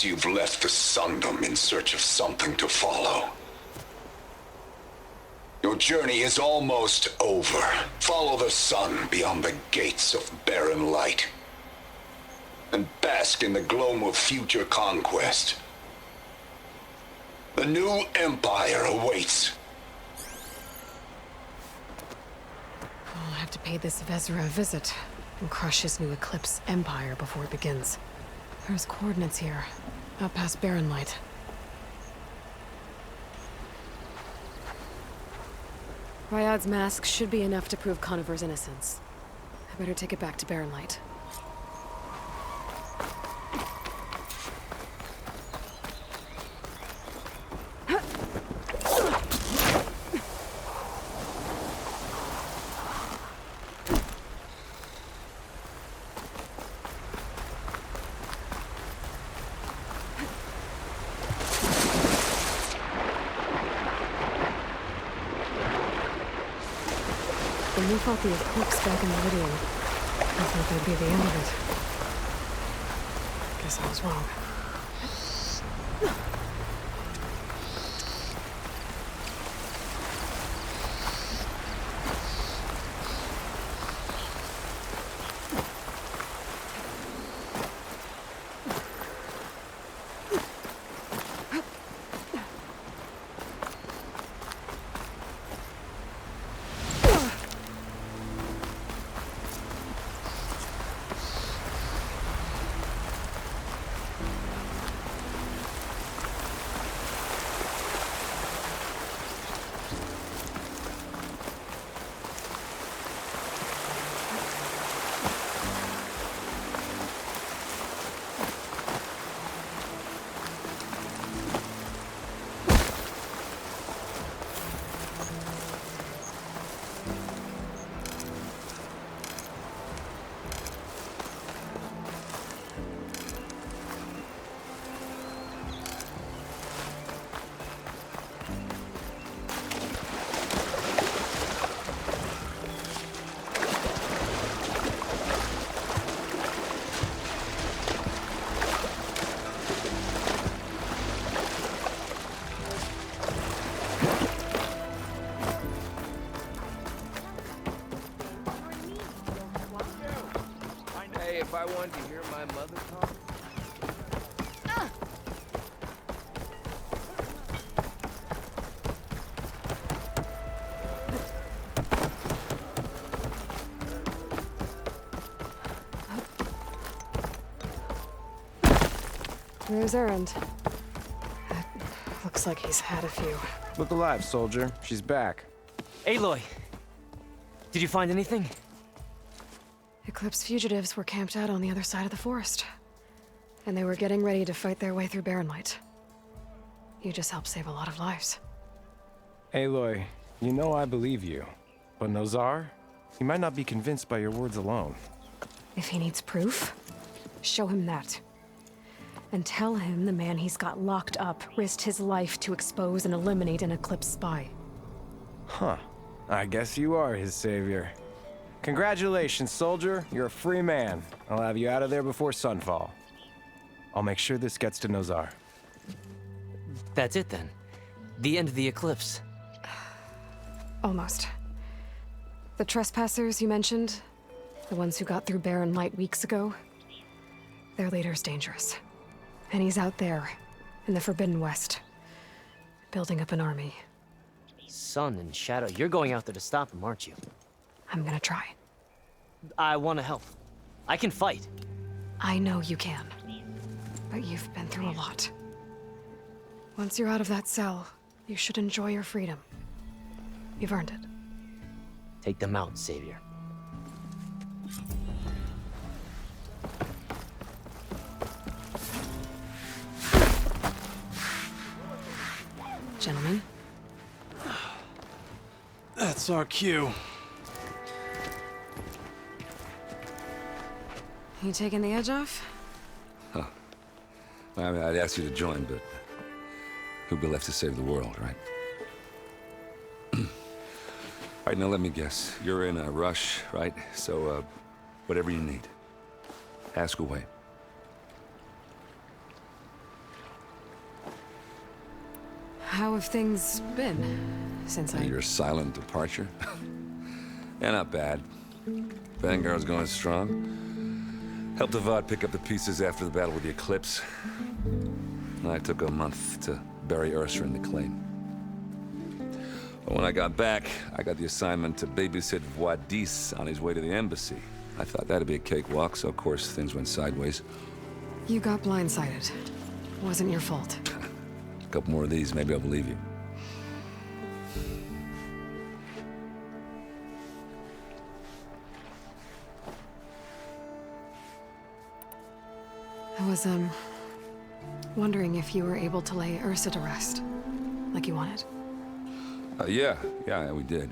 seems you've left the Sundom in search of something to follow. Your journey is almost over. Follow the sun beyond the gates of barren light, and bask in the glow of future conquest. The new empire awaits. I'll have to pay this Vezra a visit and crush his new Eclipse empire before it begins. There's coordinates here, out past Barren Light. Ryad's mask should be enough to prove Conover's innocence. I better take it back to Barren Light. When we fought the Eclipse back in Meridian, I thought that'd be the end of it. Guess I was wrong. If I wanted to hear my mother talk. There's Erend. Looks like he's had a few. Look alive, soldier. She's back. Aloy! Did you find anything? Eclipse fugitives were camped out on the other side of the forest. And they were getting ready to fight their way through Barren Light. You just helped save a lot of lives. Aloy, you know I believe you. But Nozar? He might not be convinced by your words alone. If he needs proof, show him that. And tell him the man he's got locked up risked his life to expose and eliminate an Eclipse spy. Huh. I guess you are his savior. Congratulations, soldier. You're a free man. I'll have you out of there before sunfall. I'll make sure this gets to Nozar. That's it then. The end of the Eclipse. Almost. The trespassers you mentioned, the ones who got through Barren Light weeks ago, their leader's dangerous. And he's out there, in the Forbidden West, building up an army. Sun and Shadow, you're going out there to stop him, aren't you? I'm gonna try. I want to help. I can fight. I know you can. But you've been through a lot. Once you're out of that cell, you should enjoy your freedom. You've earned it. Take them out, Savior. Gentlemen. That's our cue. You taking the edge off? Huh. I mean, I'd ask you to join, but who'll be left to save the world, right? All right, now let me guess. You're in a rush, right? So, whatever you need, ask away. How have things been since I... Your silent departure? Yeah, not bad. Vanguard's going strong. Helped Avad pick up the pieces after the battle with the Eclipse. I took a month to bury Ursa in the claim. But when I got back, I got the assignment to babysit Voidis on his way to the embassy. I thought that'd be a cakewalk, so of course things went sideways. You got blindsided. Wasn't your fault. A couple more of these, maybe I'll believe you. I was, wondering if you were able to lay Ursa to rest, like you wanted. Yeah, we did.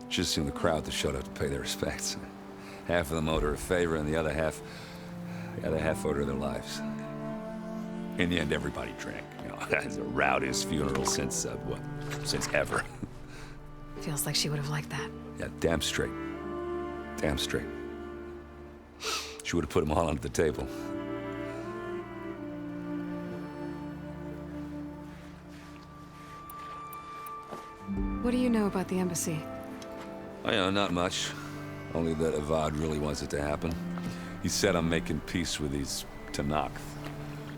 Just the crowd that showed up to pay their respects. Half of them owed her a favor, and the other half owed her their lives. In the end, everybody drank. You know, it's the rowdiest funeral since since ever. Feels like she would have liked that. Yeah, damn straight. Damn straight. She would have put them all under the table. What do you know about the embassy? Oh, yeah, not much. Only that Avad really wants it to happen. He said I'm making peace with these Tanakh.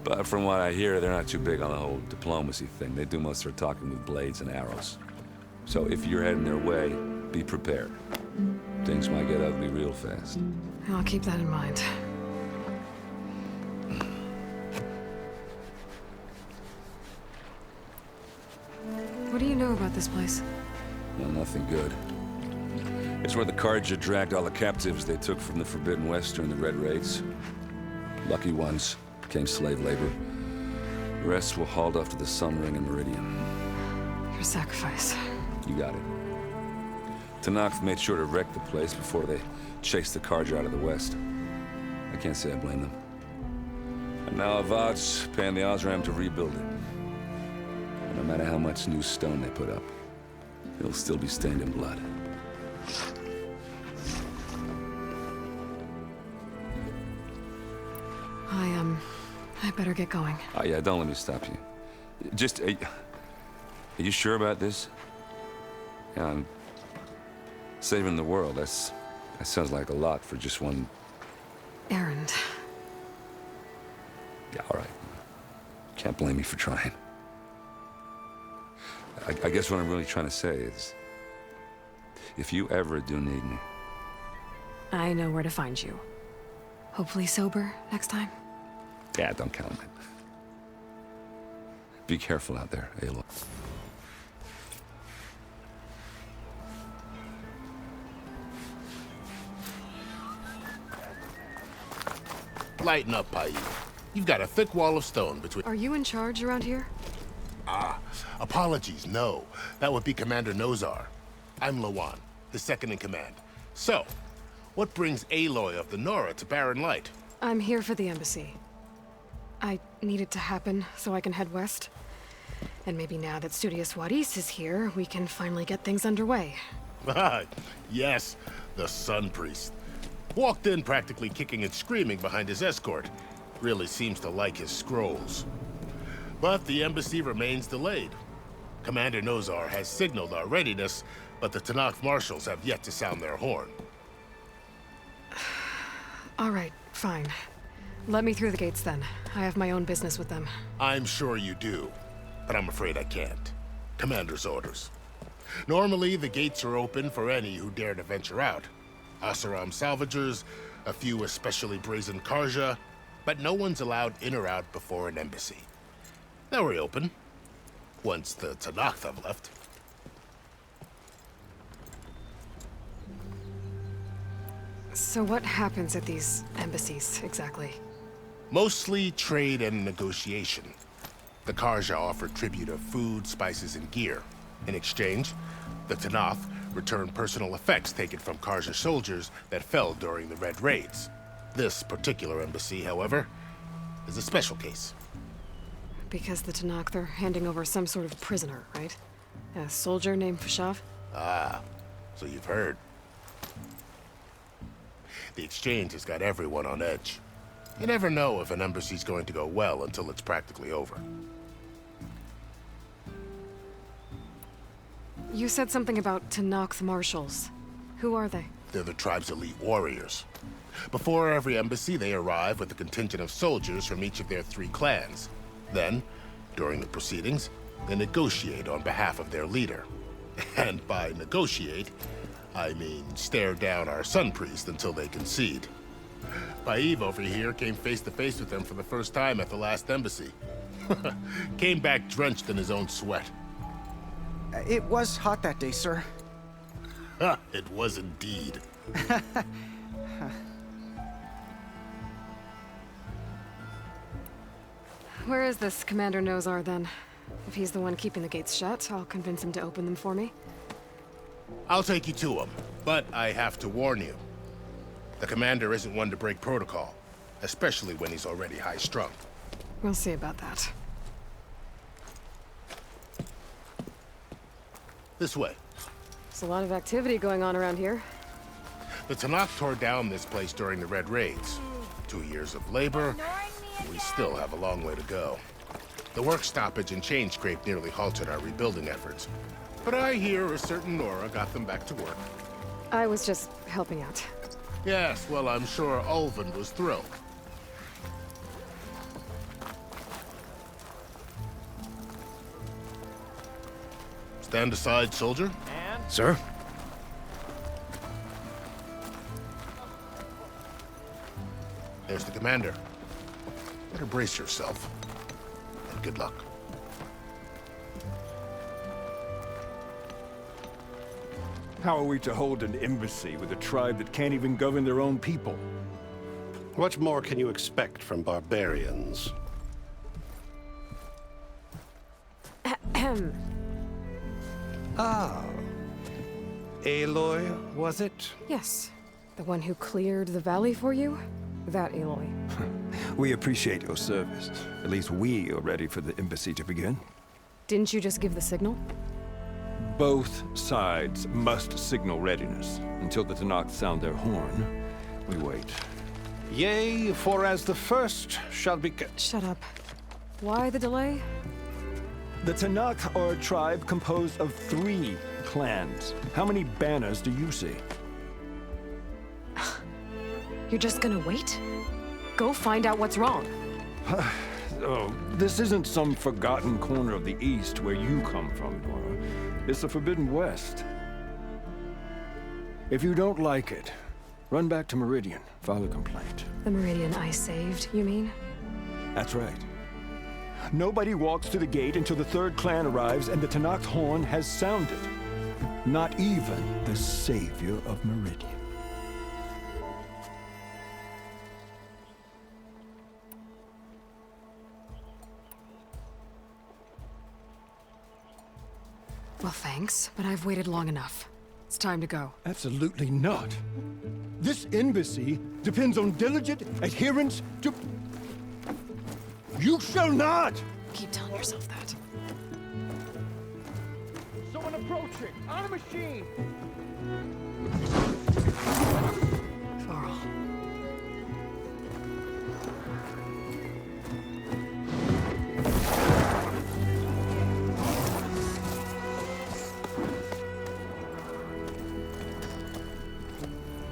But from what I hear, they're not too big on the whole diplomacy thing. They do most of their talking with blades and arrows. So if you're heading their way, be prepared. Things might get ugly real fast. I'll keep that in mind. What do you know about this place? Well, nothing good. It's where the Carja dragged all the captives they took from the Forbidden West during the Red Raids. Lucky ones became slave labor. The rest were hauled off to the Sun Ring and Meridian. Your sacrifice. You got it. Tanakh made sure to wreck the place before they chased the Carja out of the West. I can't say I blame them. And now Avad's paying the Osram to rebuild it. And no matter how much new stone they put up, it'll still be stained in blood. I better get going. Oh, yeah, don't let me stop you. Just, are you sure about this? Yeah, I'm saving the world. That sounds like a lot for just one... Errand. Yeah, all right. Can't blame me for trying. I guess what I'm really trying to say is, if you ever do need me... I know where to find you. Hopefully sober next time. Yeah, don't count on it. Be careful out there, Aloy. Lighten up, Paiute. You've got a thick wall of stone between... Are you in charge around here? Apologies, no. That would be Commander Nozar. I'm Lawan, his second in command. So, what brings Aloy of the Nora to Barren Light? I'm here for the embassy. I need it to happen so I can head west. And maybe now that Studious Wadis is here, we can finally get things underway. Yes, the Sun Priest. Walked in practically kicking and screaming behind his escort. Really seems to like his scrolls. But the embassy remains delayed. Commander Nozar has signaled our readiness, but the Tanakh marshals have yet to sound their horn. All right, fine. Let me through the gates then. I have my own business with them. I'm sure you do, but I'm afraid I can't. Commander's orders. Normally, the gates are open for any who dare to venture out. Asaram salvagers, a few especially brazen Karja, but no one's allowed in or out before an embassy. They'll reopen, once the Tanakh have left. So what happens at these embassies, exactly? Mostly trade and negotiation. The Karja offer tribute of food, spices, and gear. In exchange, the Tanakh return personal effects taken from Karja soldiers that fell during the Red Raids. This particular embassy, however, is a special case. Because the Tanakh, they're handing over some sort of prisoner, right? A soldier named Fashav? Ah, so you've heard. The exchange has got everyone on edge. You never know if an embassy's going to go well until it's practically over. You said something about Tanakh Marshals. Who are they? They're the tribe's elite warriors. Before every embassy, they arrive with a contingent of soldiers from each of their 3 clans. Then, during the proceedings, they negotiate on behalf of their leader. And by negotiate, I mean stare down our sun priest until they concede. Baev over here came face to face with them for the first time at the last embassy. Came back drenched in his own sweat. It was hot that day, sir. It was indeed. Where is this Commander Nozar, then? If he's the one keeping the gates shut, I'll convince him to open them for me. I'll take you to him, but I have to warn you. The commander isn't one to break protocol, especially when he's already high-strung. We'll see about that. This way. There's a lot of activity going on around here. The Tanakh tore down this place during the Red Raids. 2 years of labor, and we still have a long way to go. The work stoppage and chain scrape nearly halted our rebuilding efforts. But I hear a certain Nora got them back to work. I was just helping out. Yes, well, I'm sure Ulvin was thrilled. Stand aside, soldier. Sir? There's the commander. Better brace yourself. And good luck. How are we to hold an embassy with a tribe that can't even govern their own people? What more can you expect from barbarians? Ah. Aloy, was it? Yes. The one who cleared the valley for you? That Aloy. We appreciate your service. At least we are ready for the embassy to begin. Didn't you just give the signal? Both sides must signal readiness. Until the Tanakh sound their horn, we wait. Yea, for as the first shall be... Shut up. Why the delay? The Tanakh are a tribe composed of 3 clans. How many banners do you see? You're just gonna wait? Go find out what's wrong. Oh, this isn't some forgotten corner of the East where you come from, Nora. It's the Forbidden West. If you don't like it, run back to Meridian, file a complaint. The Meridian I saved, you mean? That's right. Nobody walks to the gate until the 3rd clan arrives and the Tanakh horn has sounded. Not even the savior of Meridian. Well, thanks, but I've waited long enough. It's time to go. Absolutely not. This embassy depends on diligent adherence to... You shall not! Keep telling yourself that. Someone approaching! On a machine! Varl.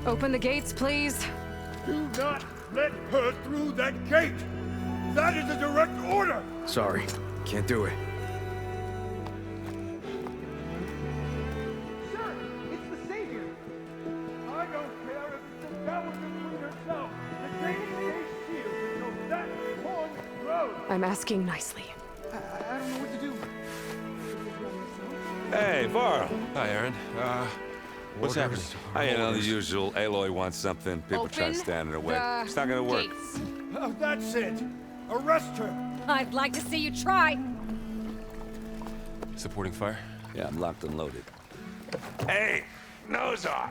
Open the gates, please. Do not let her through that gate! That is a direct order! Sorry, can't do it. Sir, it's the Savior! I don't care if it's the devil between herself. The gate stays sealed until that horn grows! I'm asking nicely. I don't know what to do. Hey, Varl. Hi, Aaron. What's happening? You know, the usual. Aloy wants something. People try to stand in her way. It's not gonna work. Oh, that's it! Arrest her! I'd like to see you try. Supporting fire? Yeah, I'm locked and loaded. Hey, Nozar!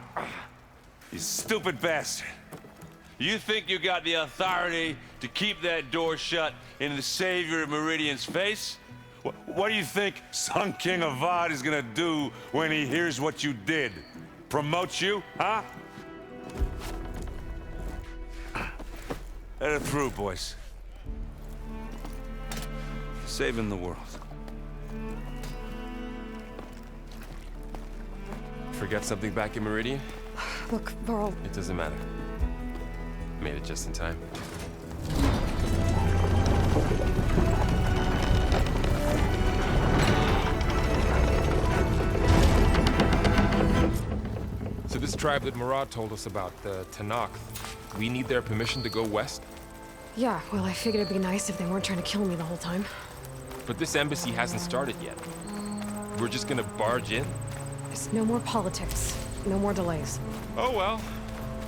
You stupid bastard. You think you got the authority to keep that door shut in the savior of Meridian's face? What do you think Sun King Avad is gonna do when he hears what you did? Promote you, huh? Let it through, boys. Saving the world. forget something back in Meridian? Look, Varl, It doesn't matter. Made it just in time. So this tribe that Murad told us about, the Tanakh, we need their permission to go west? yeah, well, I figured it'd be nice if they weren't trying to kill me the whole time. But this embassy hasn't started yet. We're just gonna barge in? There's no more politics, no more delays. Oh well.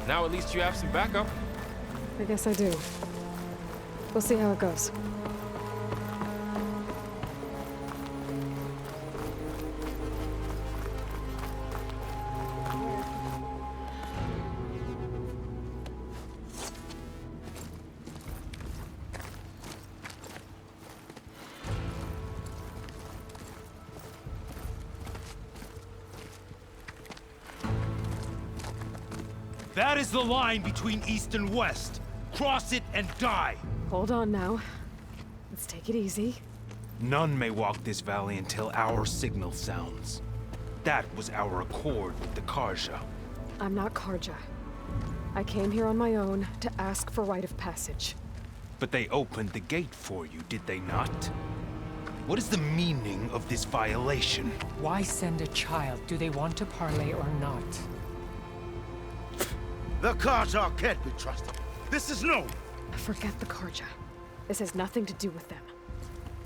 Now at least you have some backup. I guess I do. We'll see how it goes. That is the line between East and West. Cross it and die. Hold on now. Let's take it easy. None may walk this valley until our signal sounds. That was our accord with the Karja. I'm not Karja. I came here on my own to ask for rite of passage. But they opened the gate for you, did they not? What is the meaning of this violation? Why send a child? Do they want to parley or not? The Karja can't be trusted. This is known. Forget the Karja. This has nothing to do with them.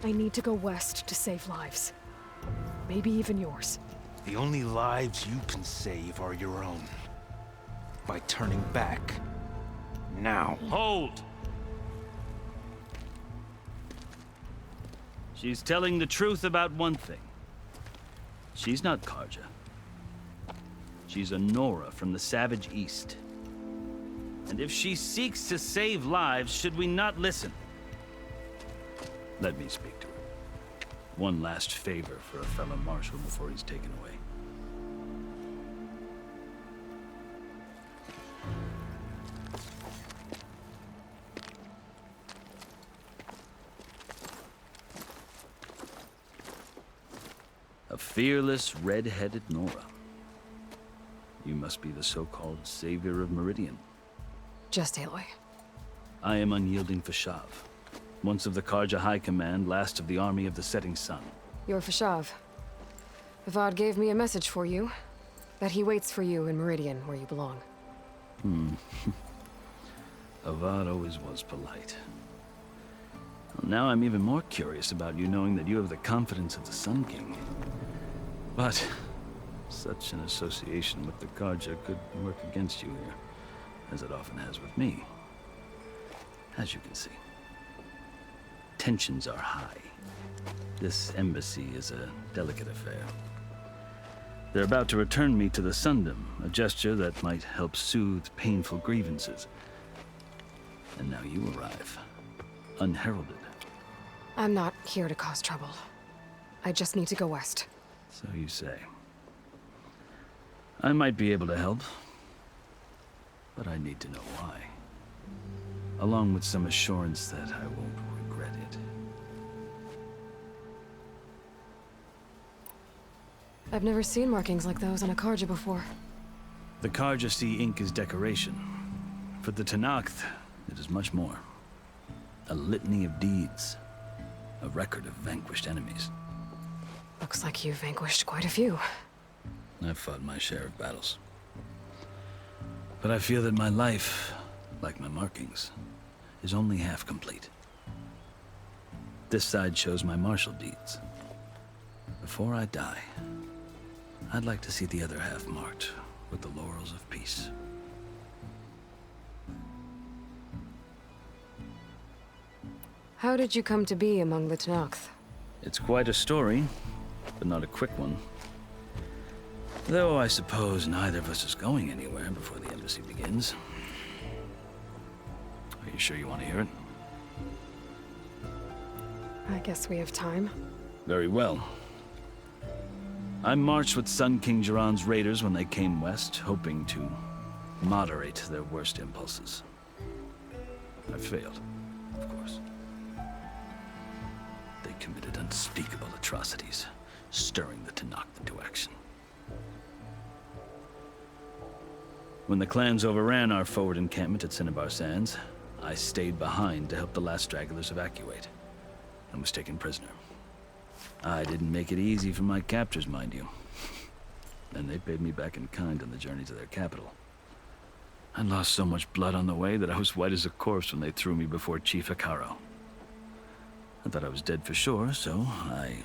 I need to go west to save lives. Maybe even yours. The only lives you can save are your own. By turning back. Now. Hold! She's telling the truth about one thing. She's not Karja. She's a Nora from the Savage East. And if she seeks to save lives, should we not listen? Let me speak to her. One last favor for a fellow marshal before he's taken away. A fearless, red-headed Nora. You must be the so-called savior of Meridian. Just Aloy. I am unyielding Fashav, once of the Karja High Command, last of the army of the Setting Sun. You're Fashav. Avad gave me a message for you. That he waits for you in Meridian, where you belong. Avad always was polite. Well, now I'm even more curious about you knowing that you have the confidence of the Sun King. But such an association with the Karja could work against you here, as it often has with me. As you can see, tensions are high. This embassy is a delicate affair. They're about to return me to the Sundom, a gesture that might help soothe painful grievances. And now you arrive, unheralded. I'm not here to cause trouble. I just need to go west. So you say. I might be able to help, but I need to know why. Along with some assurance that I won't regret it. I've never seen markings like those on a Karja before. The Karja see ink as decoration. For the Tanakh, it is much more. A litany of deeds. A record of vanquished enemies. Looks like you've vanquished quite a few. I've fought my share of battles. But I feel that my life, like my markings, is only half complete. This side shows my martial deeds. Before I die, I'd like to see the other half marked with the laurels of peace. How did you come to be among the Tanakh? It's quite a story, but not a quick one. Though I suppose neither of us is going anywhere before the embassy begins. Are you sure you want to hear it? I guess we have time. Very well. I marched with Sun King Jiran's raiders when they came west, hoping to moderate their worst impulses. I failed, of course. They committed unspeakable atrocities, stirring the Tanakh into action. When the clans overran our forward encampment at Cinnabar Sands, I stayed behind to help the last stragglers evacuate, and was taken prisoner. I didn't make it easy for my captors, mind you. And they paid me back in kind on the journey to their capital. I lost so much blood on the way that I was white as a corpse when they threw me before Chief Hikaro. I thought I was dead for sure, so I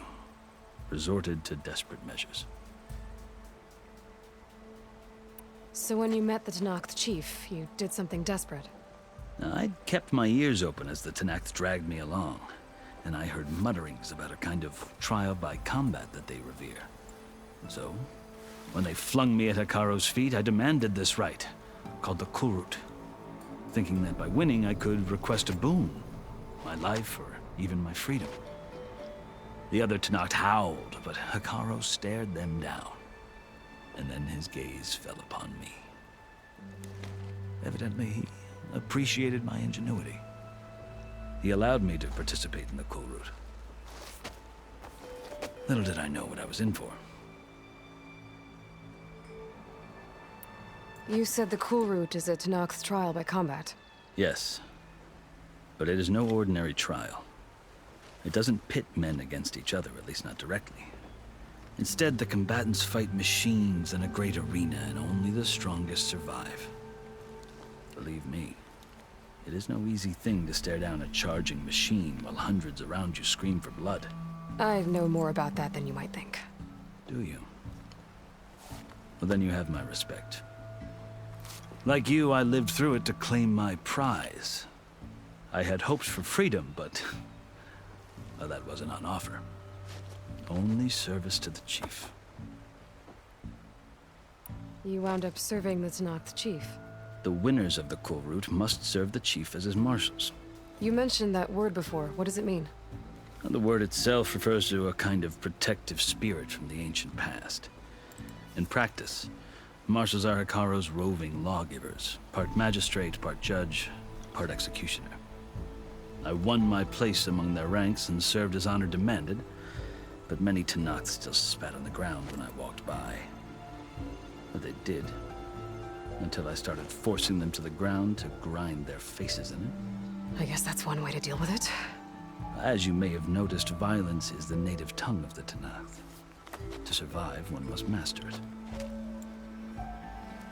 resorted to desperate measures. So when you met the Tenakth chief, you did something desperate. I'd kept my ears open as the Tenakth dragged me along, and I heard mutterings about a kind of trial by combat that they revere. So, when they flung me at Hikaro's feet, I demanded this right, called the Kulrut, thinking that by winning I could request a boon, my life or even my freedom. The other Tenakth howled, but Hikaro stared them down, and then his gaze fell upon me. Evidently, he appreciated my ingenuity. He allowed me to participate in the Kulrut. Little did I know what I was in for. You said the Kulrut is a Tenakth trial by combat. Yes, but it is no ordinary trial. It doesn't pit men against each other, at least not directly. Instead, the combatants fight machines in a great arena, and only the strongest survive. Believe me, it is no easy thing to stare down a charging machine while hundreds around you scream for blood. I know more about that than you might think. Do you? Well, then you have my respect. Like you, I lived through it to claim my prize. I had hopes for freedom, but well, that wasn't on offer. Only service to the chief. You wound up serving the Tenakth chief. The winners of the Kulrut must serve the chief as his marshals. You mentioned that word before. What does it mean? The word itself refers to a kind of protective spirit from the ancient past. In practice, marshals are Hikaro's roving lawgivers, part magistrate, part judge, part executioner. I won my place among their ranks and served as honor demanded, but many Tenakth still spat on the ground when I walked by. But they did, until I started forcing them to the ground to grind their faces in it. I guess that's one way to deal with it. As you may have noticed, violence is the native tongue of the Tenakth. To survive, one must master it.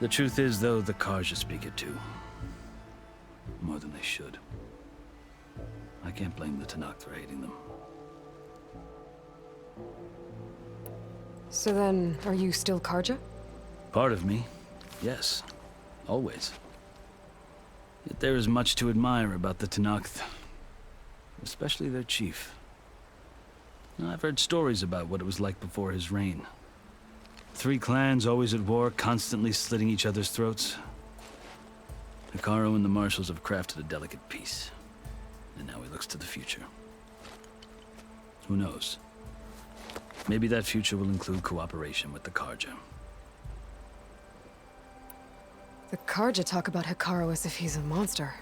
The truth is, though, the Karja speak it too. More than they should. I can't blame the Tenakth for hating them. So then, are you still Karja? Part of me, yes. Always. Yet there is much to admire about the Tenakth. Especially their chief. I've heard stories about what it was like before his reign. 3 clans always at war, constantly slitting each other's throats. Hikaro and the marshals have crafted a delicate peace. And now he looks to the future. Who knows? Maybe that future will include cooperation with the Karja. The Karja talk about Hikaro as if he's a monster.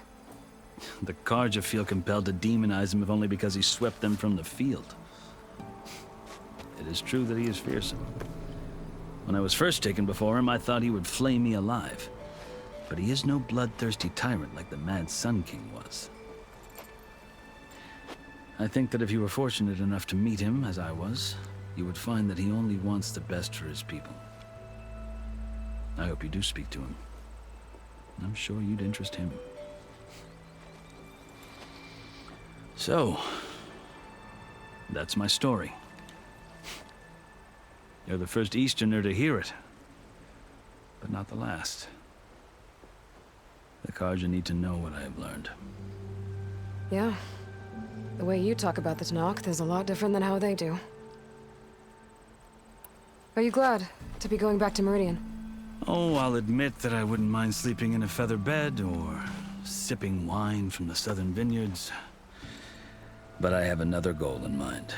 The Karja feel compelled to demonize him if only because he swept them from the field. It is true that he is fearsome. When I was first taken before him, I thought he would flay me alive. But he is no bloodthirsty tyrant like the Mad Sun King was. I think that if you were fortunate enough to meet him, as I was, you would find that he only wants the best for his people. I hope you do speak to him. I'm sure you'd interest him. So, that's my story. You're the first Easterner to hear it, but not the last. The Karja need to know what I have learned. Yeah. The way you talk about the Tenakth is a lot different than how they do. Are you glad to be going back to Meridian? Oh, I'll admit that I wouldn't mind sleeping in a feather bed or sipping wine from the southern vineyards. But I have another goal in mind.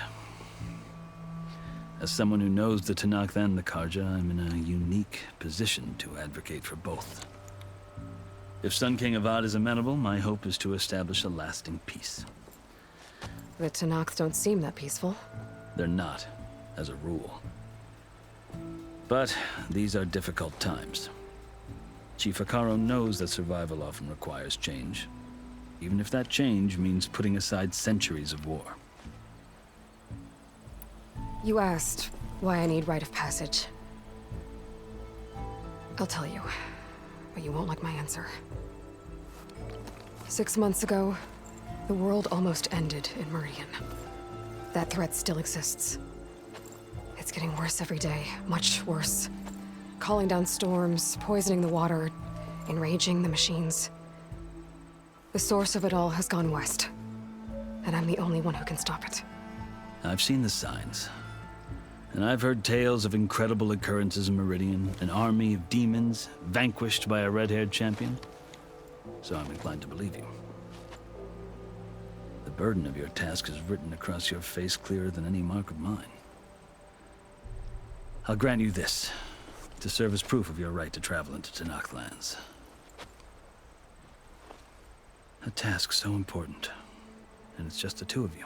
As someone who knows the Tenakth and the Karja, I'm in a unique position to advocate for both. If Sun King Avad is amenable, my hope is to establish a lasting peace. The Tenakth don't seem that peaceful. They're not, as a rule. But these are difficult times. Chief Hikaru knows that survival often requires change, even if that change means putting aside centuries of war. You asked why I need rite of passage. I'll tell you, but you won't like my answer. 6 months ago, the world almost ended in Meridian. That threat still exists. It's getting worse every day, much worse. Calling down storms, poisoning the water, enraging the machines. The source of it all has gone west, and I'm the only one who can stop it. I've seen the signs. And I've heard tales of incredible occurrences in Meridian, an army of demons vanquished by a red-haired champion. So I'm inclined to believe you. The burden of your task is written across your face clearer than any mark of mine. I'll grant you this, to serve as proof of your right to travel into Tenakth lands. A task so important, and it's just the two of you.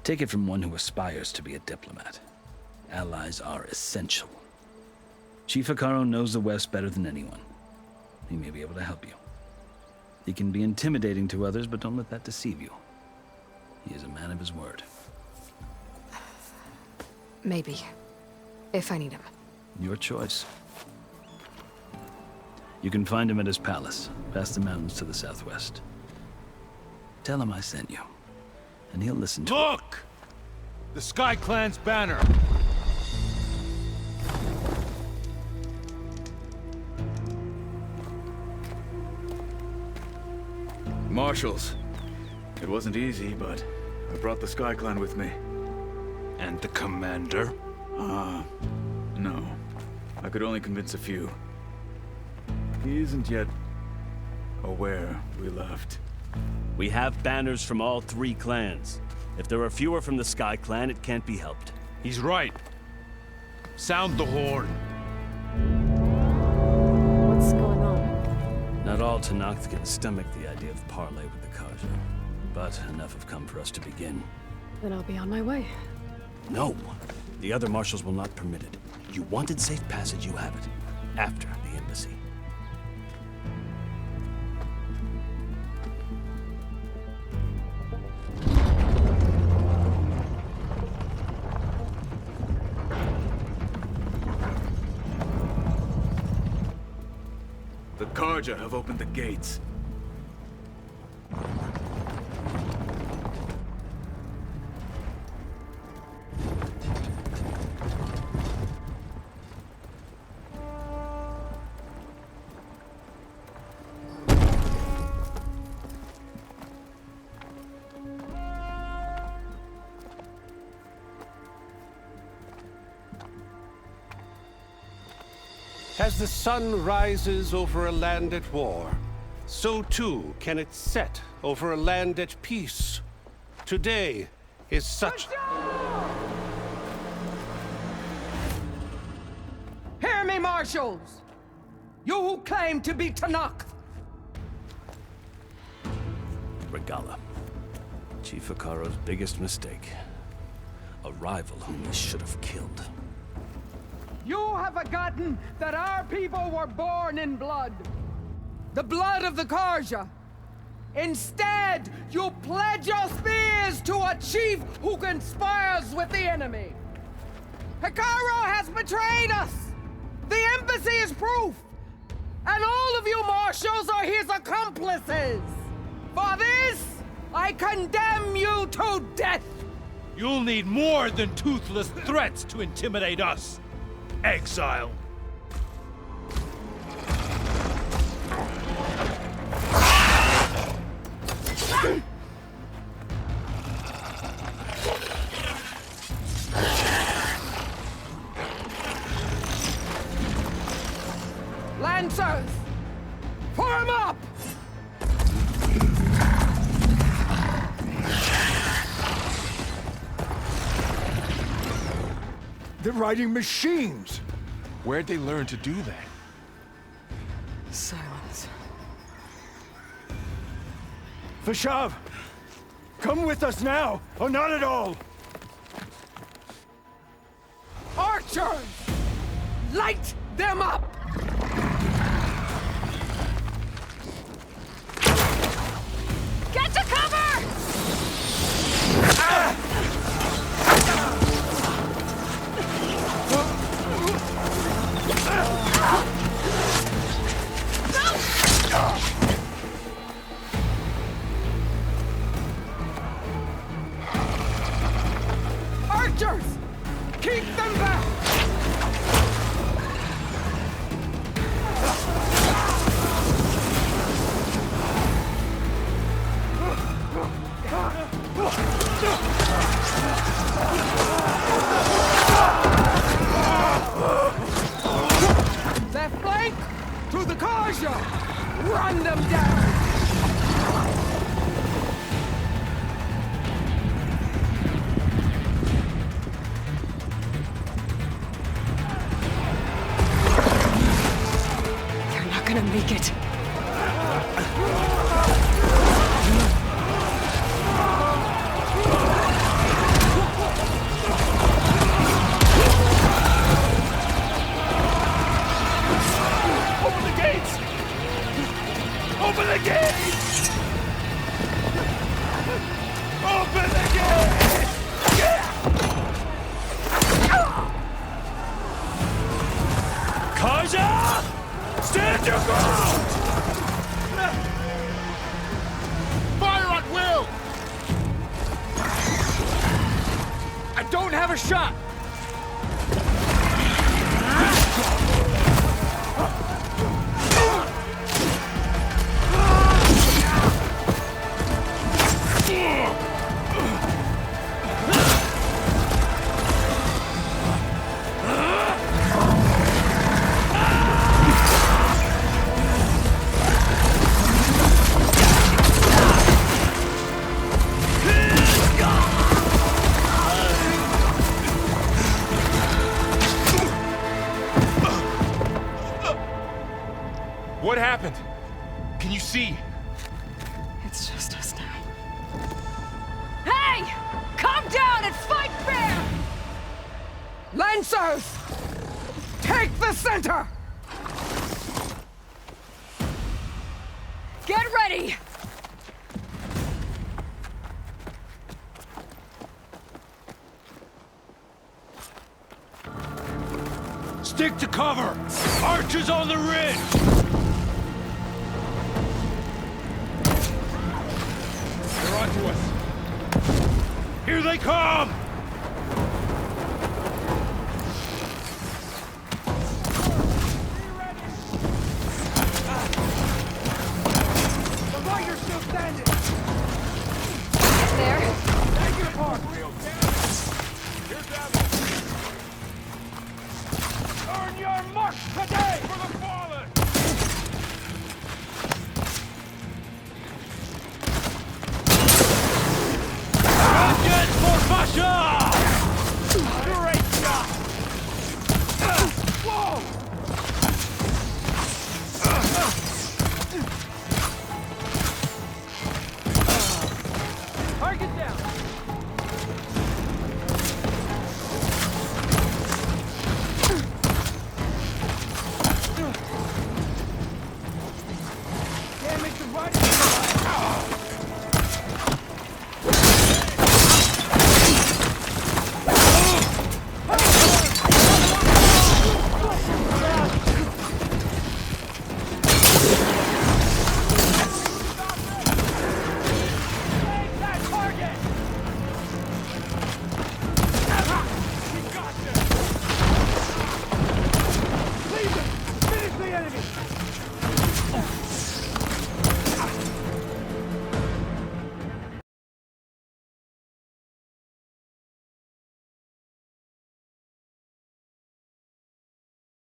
Take it from one who aspires to be a diplomat. Allies are essential. Chief Hikaru knows the West better than anyone. He may be able to help you. He can be intimidating to others, but don't let that deceive you. He is a man of his word. Maybe. If I need him. Your choice. You can find him at his palace, past the mountains to the southwest. Tell him I sent you, and he'll listen to it. Look! The Sky Clan's banner! Marshals. It wasn't easy, but I brought the Sky Clan with me. And the commander? No. I could only convince a few. He isn't yet aware we left. We have banners from all 3 clans. If there are fewer from the Sky Clan, it can't be helped. He's right. Sound the horn. What's going on? Not all Tenakth can stomach the idea of parley with the Karja, but enough have come for us to begin. Then I'll be on my way. No. The other marshals will not permit it. You wanted safe passage, you have it. After the embassy. The Karja have opened the gates. As the sun rises over a land at war, so too can it set over a land at peace. Today is such... Hear me, marshals! You who claim to be Tenakth! Regala. Chief Hikaru's biggest mistake. A rival whom he should have killed. You have forgotten that our people were born in blood. The blood of the Karja. Instead, you pledge your spears to a chief who conspires with the enemy. Hikaru has betrayed us! The embassy is proof! And all of you marshals are his accomplices! For this, I condemn you to death! You'll need more than toothless threats to intimidate us. Exile. Lancers! Form up! They're riding machines! Where'd they learn to do that? Silence. Vashav! Come with us now, or not at all! Archers! Light them up! Get to cover! Archers! Keep them back! Left flank! To the Karja! Run them down! They're not gonna make it. Open the gates! Open the gates! Open the gates! Kaja! Stand your ground! Fire at will! I don't have a shot! What happened? Can you see? It's just us now. Hey! Calm down and fight fair! Lancers! Take the center! Get ready! Stick to cover! Archers on the ridge! They're onto us! Here they come!